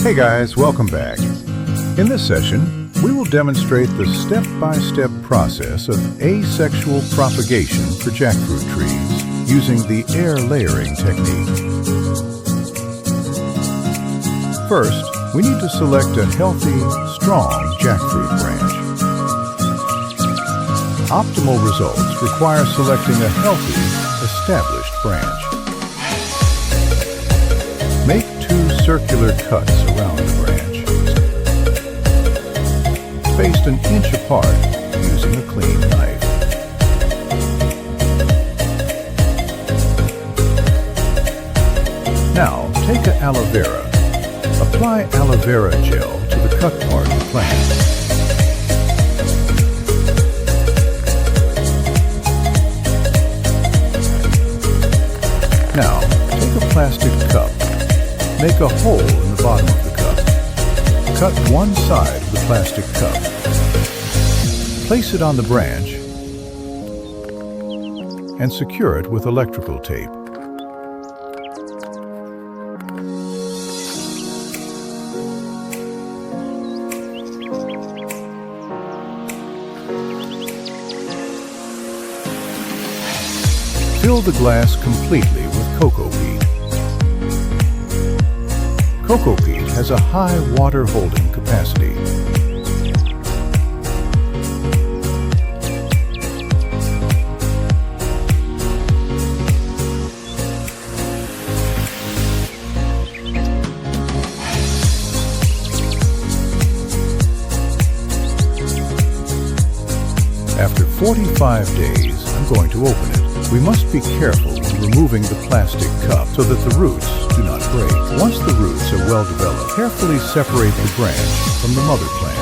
Hey guys, welcome back. In this session, we will demonstrate the step-by-step process of asexual propagation for jackfruit trees using the air layering technique. First, we need to select a healthy, strong jackfruit branch. Optimal results require selecting a healthy, established branch. Make 2 circular cuts around the branch, spaced an inch apart using a clean knife. Now, take an aloe vera. Apply aloe vera gel to the cut part of the plant. Now, take a plastic cup. Make a hole in the bottom of the cup. Cut one side of the plastic cup. Place it on the branch and secure it with electrical tape. Fill the glass completely with cocoa peat. Cocoa peat has a high water holding capacity. After 45 days, I'm going to open it. We must be careful when removing the plastic cup so that the roots do not break. Once the roots are well developed, carefully separate the branch from the mother plant.